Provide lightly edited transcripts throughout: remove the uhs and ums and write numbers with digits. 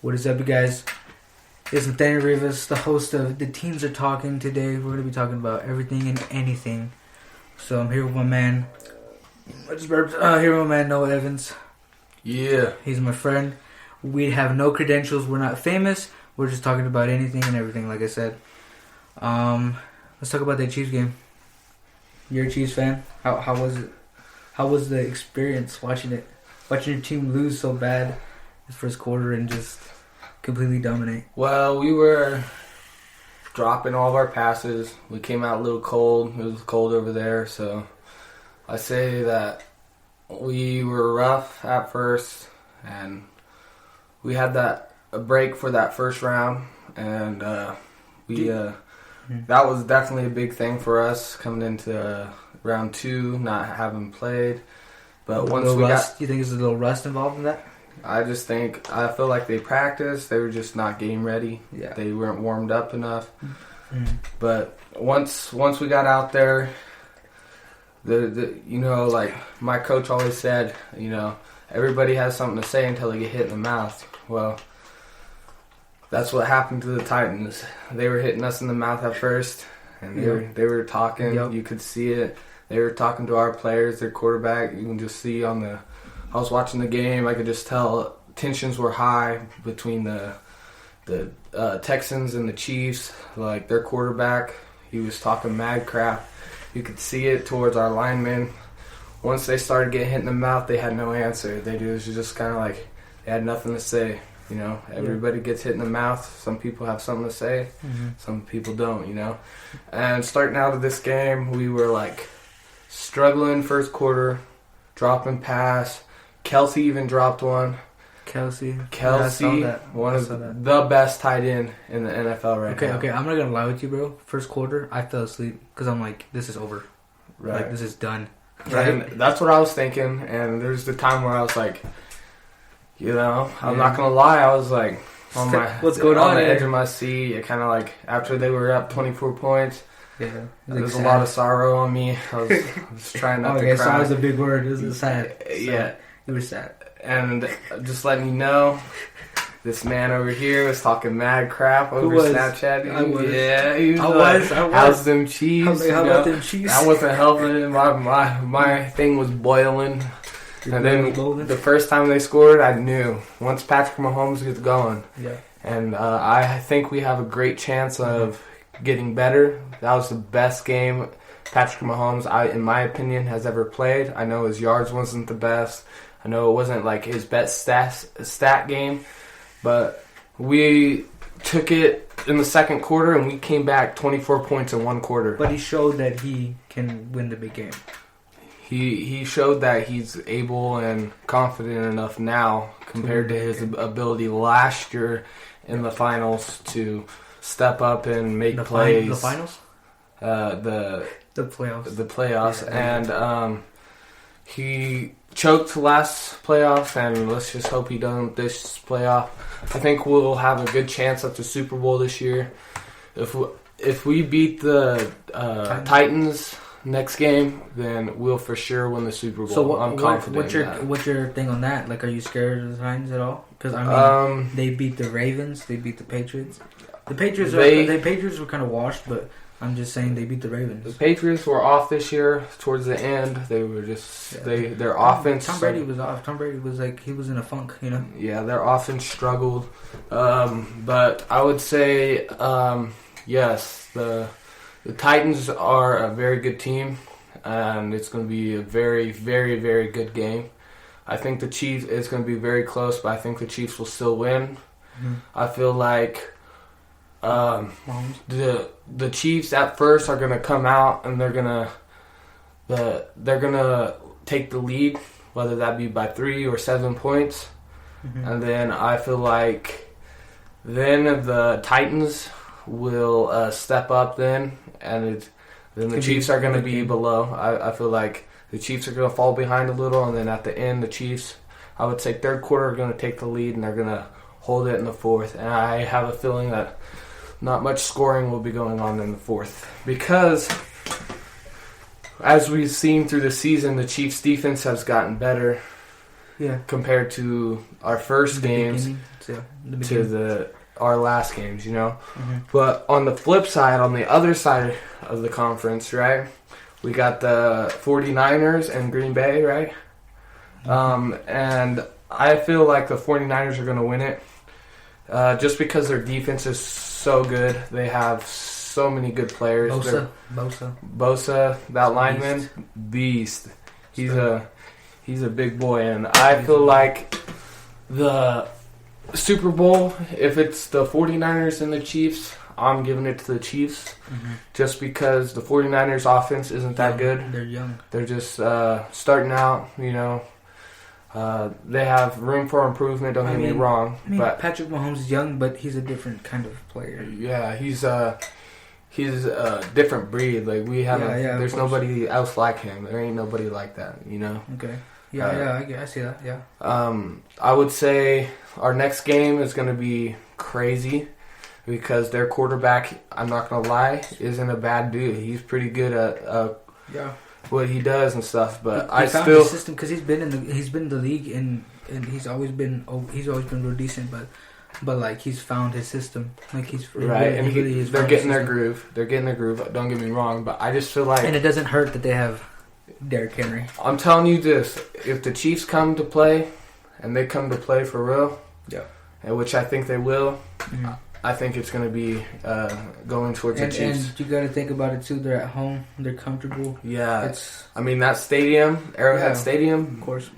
What is up, you guys? It's Nathaniel Rivas, the host of The Teens Are Talking. Today, we're going to be talking about everything and anything. So I'm here with my man. Here with my man Noah Evans. Yeah. He's my friend. We have no credentials. We're not famous. We're just talking about anything and everything, like I said. Let's talk about that Chiefs game. You're a Chiefs fan. How was it? How was the experience watching it? Watching your team lose so bad the first quarter and just completely dominate. Well, we were dropping all of our passes. We came out a little cold. It was cold over there, so I say that we were rough at first, and we had a break for that first round, and that was definitely a big thing for us coming into round 2, not having played. But once we got, do you think there's a little rust involved in that? I feel like they practiced. They were just not getting ready. Yeah. They weren't warmed up enough. Mm-hmm. But once we got out there, like my coach always said, everybody has something to say until they get hit in the mouth. Well, that's what happened to the Titans. They were hitting us in the mouth at first, and they were talking. Yep. You could see it. They were talking to our players, their quarterback. You can just see I was watching the game. I could just tell tensions were high between the Texans and the Chiefs. Like their quarterback, he was talking mad crap. You could see it towards our linemen. Once they started getting hit in the mouth, they had no answer. It was just kind of like they had nothing to say. Everybody gets hit in the mouth. Some people have something to say. Mm-hmm. Some people don't. And starting out of this game, we were like struggling first quarter, dropping pass. Kelsey even dropped one. Kelsey, one of the best tight end in the NFL right now. Okay, I'm not gonna lie with you, bro. First quarter, I fell asleep because I'm like, this is over. Right. Like, this is done. Right. And that's what I was thinking. And there's the time where I was like, I'm not gonna lie, I was like on the edge of my seat. It kind of like after they were up 24 points. Yeah, there was a lot of sorrow on me. I was trying not to cry. Sorrow is a big word. It was sad. Yeah. You were sad. And just letting you know, this man over here was talking mad crap over Snapchat. I was. Yeah, he was. I was. How's them Chiefs? How about them Chiefs? I wasn't helping. My thing was boiling. And then the first time they scored, I knew. Once Patrick Mahomes gets going. Yeah. And I think we have a great chance of getting better. That was the best game Patrick Mahomes, in my opinion, has ever played. I know his yards wasn't the best. I know it wasn't like his best stat game, but we took it in the second quarter and we came back 24 points in one quarter. But he showed that he can win the big game. He showed that he's able and confident enough now compared to his ability last year in the finals to step up and make plays. The finals? The playoffs. The playoffs. Yeah. And he choked last playoff, and let's just hope he doesn't this playoff. I think we'll have a good chance at the Super Bowl this year. If we beat the Titans next game, then we'll for sure win the Super Bowl. So I'm confident. What's your thing on that? Like, are you scared of the Titans at all? Because they beat the Ravens, they beat the Patriots. The Patriots were kind of washed, but I'm just saying they beat the Ravens. The Patriots were off this year. Towards the end, they were just their offense. Tom Brady was off. Tom Brady was like, he was in a funk, Yeah, their offense struggled, but I would say yes, the Titans are a very good team, and it's going to be a very, very, very good game. I think the Chiefs, it's going to be very close, but I think the Chiefs will still win. Mm-hmm. I feel like the Chiefs at first are going to come out and they're going to take the lead, whether that be by 3 or 7 points. Mm-hmm. And then I feel like then the Titans will step up then, and then the Chiefs are going to be below. I feel like the Chiefs are going to fall behind a little, and then at the end, the Chiefs, I would say third quarter, are going to take the lead, and they're going to hold it in the fourth. And I have a feeling that not much scoring will be going on in the fourth, because as we've seen through the season, the Chiefs' defense has gotten better. Yeah. Compared to our first games. yeah. To our last games, you know. Mm-hmm. But on the flip side, on the other side of the conference, right, we got the 49ers and Green Bay, right? And I feel like the 49ers are going to win it just because their defense is so good. They have so many good players. Bosa, that lineman, beast. He's a big boy, and I feel like the Super Bowl, if it's the 49ers and the Chiefs, I'm giving it to the Chiefs just because the 49ers offense isn't that good. They're young. They're just starting out, you know. They have room for improvement, don't get me wrong. But Patrick Mahomes is young, but he's a different kind of player. Yeah, he's a different breed. Like we haven't. There's nobody else like him. There ain't nobody like that. You know. Okay. Yeah. I see that. Yeah. I would say our next game is going to be crazy because their quarterback, I'm not going to lie, isn't a bad dude. He's pretty good at what he does and stuff. But I found still his system because he's been in the league and he's always been real decent, but like he's found his system, like he's right, and they're getting their groove. They're getting their groove. Don't get me wrong, but I just feel like, and it doesn't hurt that they have Derrick Henry. I'm telling you this: if the Chiefs come to play, and they come to play for real, which I think they will, I think it's going to be going towards the Chiefs. And you got to think about it too. They're at home. They're comfortable. Yeah, I mean that stadium, Arrowhead Stadium, of course.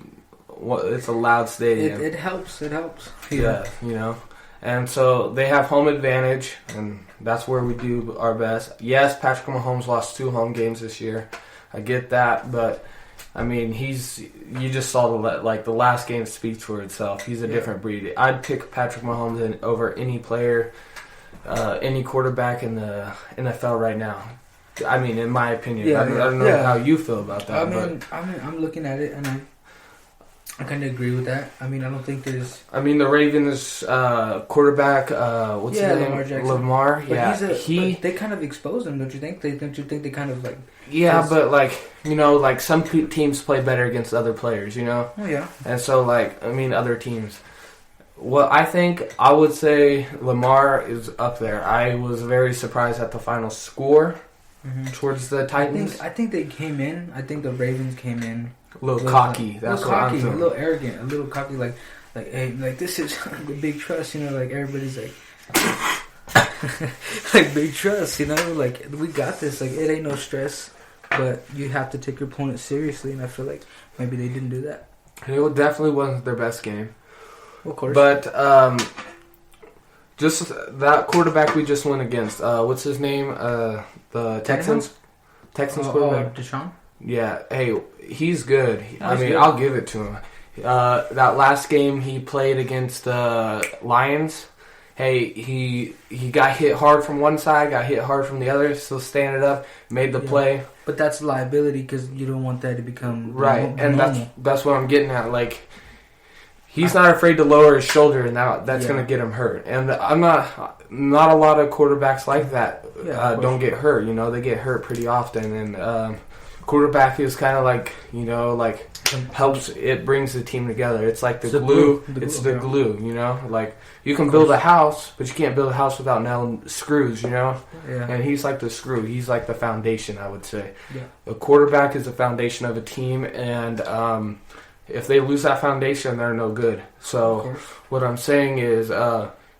It's a loud stadium. It helps. It helps. Yeah, you know. And so they have home advantage, and that's where we do our best. Yes, Patrick Mahomes lost 2 home games this year. I get that, but I mean, you just saw the last game speak for itself. He's a different breed. I'd pick Patrick Mahomes over any player, any quarterback in the NFL right now. I mean, in my opinion. I don't know how you feel about that. I'm looking at it, and I kind of agree with that. I mean, I don't think there's... I mean, the Ravens quarterback, what's his name? Lamar Jackson. Lamar, but they kind of exposed him, don't you think? Don't you think they kind of like... Yeah, but like, you know, like some teams play better against other players, you know? Oh, yeah. And so, like, I mean, other teams. Well, I would say Lamar is up there. I was very surprised at the final score towards the Titans. I think they came in. I think the Ravens came in a little cocky. That's what I'm feeling. A little arrogant, a little cocky. Like, hey, like this is the big trust. You know, like everybody's like, like big trust. You know, like we got this. Like it ain't no stress, but you have to take your opponent seriously. And I feel like maybe they didn't do that. It definitely wasn't their best game. Of course. But just that quarterback we just went against. What's his name? The Texans quarterback. Deshaun? Yeah. Hey, he's good. I'll give it to him. That last game he played against the Lions. Hey, he got hit hard from one side, got hit hard from the other, still standing up, made the play. But that's liability because you don't want that to become right. And that's what I'm getting at. Like, he's not afraid to lower his shoulder, and that's going to get him hurt. And I'm not a lot of quarterbacks like that don't get hurt. You know, they get hurt pretty often. And quarterback is kind of like, you know, like helps. It brings the team together. It's like the glue. It's the glue. You know, like you can build a house, but you can't build a house without nailing screws. You know. Yeah. And he's like the screw. He's like the foundation. I would say. Yeah. A quarterback is the foundation of a team, and if they lose that foundation, they're no good. So what I'm saying is,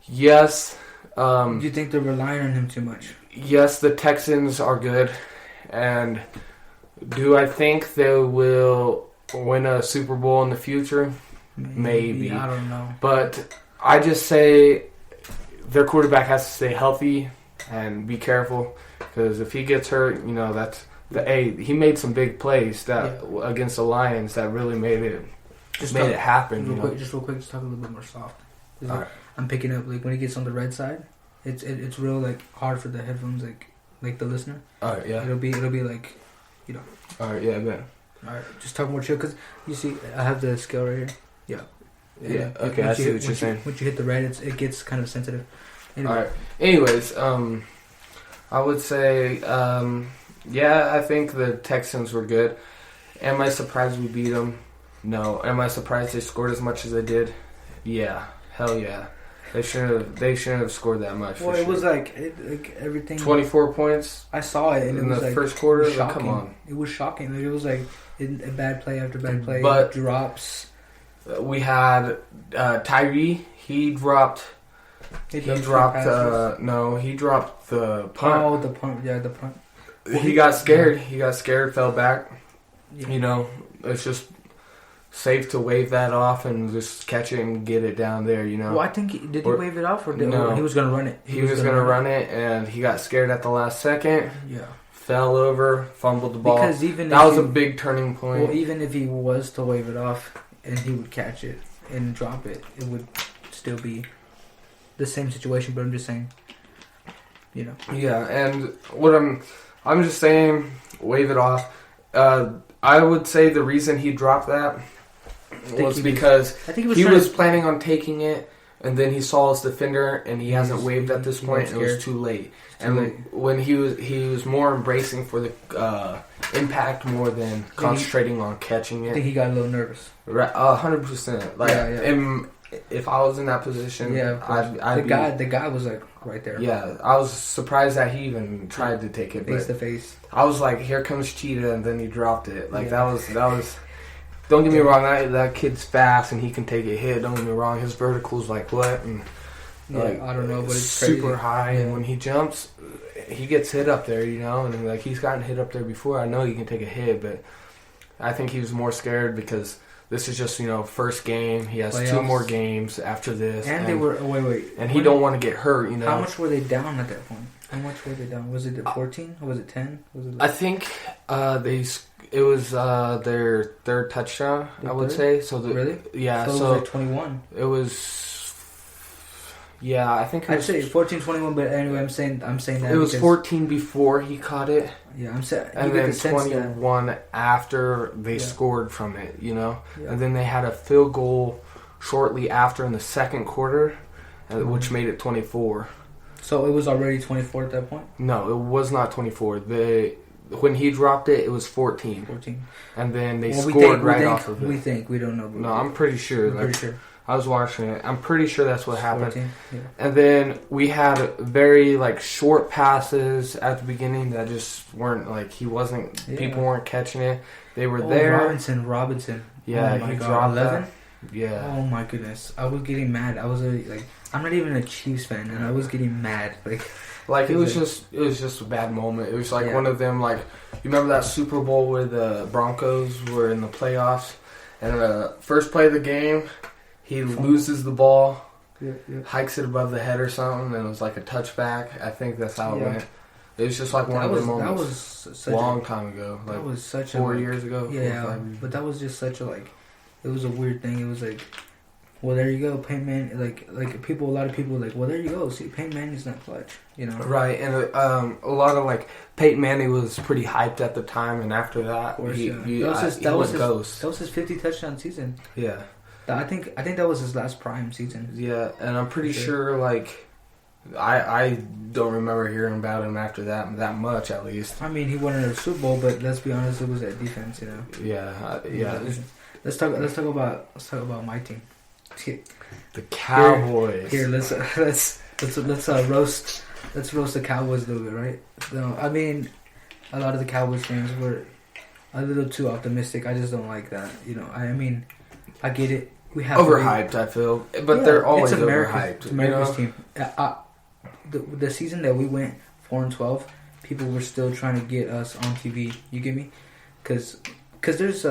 yes. Do you think they're relying on him too much? Yes, the Texans are good. And do I think they will win a Super Bowl in the future? Maybe. I don't know. But I just say their quarterback has to stay healthy and be careful. Because if he gets hurt, you know, he made some big plays against the Lions that really made it happen. Real quick, just talk a little bit more soft. Right. I'm picking up like when he gets on the red side, it's real like hard for the headphones like the listener. All right, yeah. It'll be like, you know. All right, yeah, I bet. All right, just talk more chill because you see I have the scale right here. Yeah. Yeah. Okay, I see what you're saying. Once you hit the red, it gets kind of sensitive. Anyway. All right. Anyways, I would say. Yeah, I think the Texans were good. Am I surprised we beat them? No. Am I surprised they scored as much as they did? Yeah. Hell yeah. They shouldn't have scored that much. Well, it was like everything. 24 points. I saw it, and in it was the like first quarter. shocking. Come on, it was shocking. Like, it was like a bad play after bad play, but drops. We had Tyree. He dropped. He dropped the punt. Oh, the punt. Yeah, the punt. Well, he got scared. He got scared, fell back. Yeah. You know, it's just safe to wave that off and just catch it and get it down there, you know. Well, I think did he wave it off or no? He was going to run it. He was going to run it, and he got scared at the last second. Yeah. Fell over, fumbled the ball. Because even that was a big turning point. Well, even if he was to wave it off and he would catch it and drop it, it would still be the same situation. But I'm just saying, you know. Yeah, and what I'm just saying, wave it off. I would say the reason he dropped that was because he was planning on taking it, and then he saw his defender, and he hasn't waved at this point, and it was too late. When he was more embracing for the impact more than concentrating on catching it. I think he got a little nervous. Right, 100%. Like, if I was in that position, the guy was like right there. Yeah, I was surprised that he even tried to take it face to face. I was like, "Here comes Cheetah," and then he dropped it. Like that was. Don't get me wrong, that kid's fast and he can take a hit. Don't get me wrong, his vertical's like what and like I don't know, but it's super crazy. high. And when he jumps, he gets hit up there, you know. And like he's gotten hit up there before. I know he can take a hit, but I think he was more scared because. This is just, first game. He has Playoffs. 2 more games after this. And they were... wait. And he don't want to get hurt, How much were they down at that point? How much were they down? Was it 14? Or was it 10? I think it was their third touchdown, I would say. So really? Yeah. So it was like 21? It was... Yeah, I think it was... I'd say 14-21, but anyway, I'm saying that it was 14 before he caught it. Yeah, I'm saying... And then 21 after they scored from it, Yeah. And then they had a field goal shortly after in the second quarter, which made it 24. So it was already 24 at that point? No, it was not 24. When he dropped it, it was 14. 14. And then they scored off of it. We don't know. No, I'm pretty sure. Pretty sure. I was watching it. I'm pretty sure that's what happened. 14, yeah. And then we had very short passes at the beginning that just weren't he wasn't. Yeah. People weren't catching it. They were there. Robinson. Yeah, he dropped 11. Yeah. Oh my goodness, I was getting mad. I was I'm not even a Chiefs fan, and I was getting mad. It was just a bad moment. It was one of them. You remember that Super Bowl where the Broncos were in the playoffs, and the first play of the game. He loses the ball, hikes it above the head or something, and it was like a touchback. I think that's how it went. It was just one of the moments. That was such a long time ago. That was such 4 years ago. Yeah, but that was just such a it was a weird thing. It was well, there you go, Peyton Manning. A lot of people well, there you go. See, Peyton Manning's not clutch, Right, and a lot of Peyton Manning was pretty hyped at the time, and after that, that was his 50 touchdown season. Yeah. I think that was his last prime season. Yeah, and I'm pretty sure I don't remember hearing about him after that much at least. I mean, he won a Super Bowl, but let's be honest, it was that defense, Yeah, yeah. Let's talk about my team. The Cowboys. Here, let's roast the Cowboys a little bit, right? So, I mean, a lot of the Cowboys fans were a little too optimistic. I just don't like that. I mean, I get it. We have overhyped, I feel, but they're always overhyped. It's America's team. The season that we went 4-12, people were still trying to get us on TV. You get me? Because there's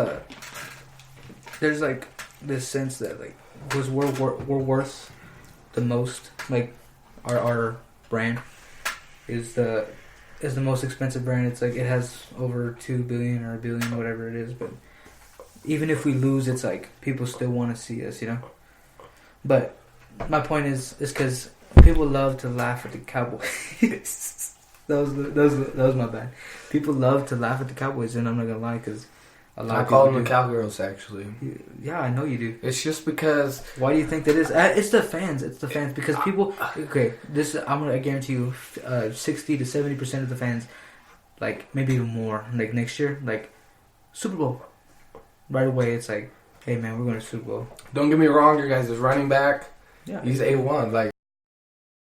this sense that because we're worth the most. Our brand is the most expensive brand. It's it has over $2 billion or $1 billion, whatever it is, but. Even if we lose, it's people still want to see us, But my point is because people love to laugh at the Cowboys. that was my bad. People love to laugh at the Cowboys, and I'm not gonna lie, because a lot. I call them the Cowgirls, actually. Yeah, I know you do. It's just because. Why do you think that is? It's the fans. It's the fans because people. Okay, I guarantee you, 60 to 70% of the fans, maybe even more, next year, Super Bowl. Right away, it's hey man, we're going to Super Bowl. Don't get me wrong, your guys is running back. Yeah, he's A1. Like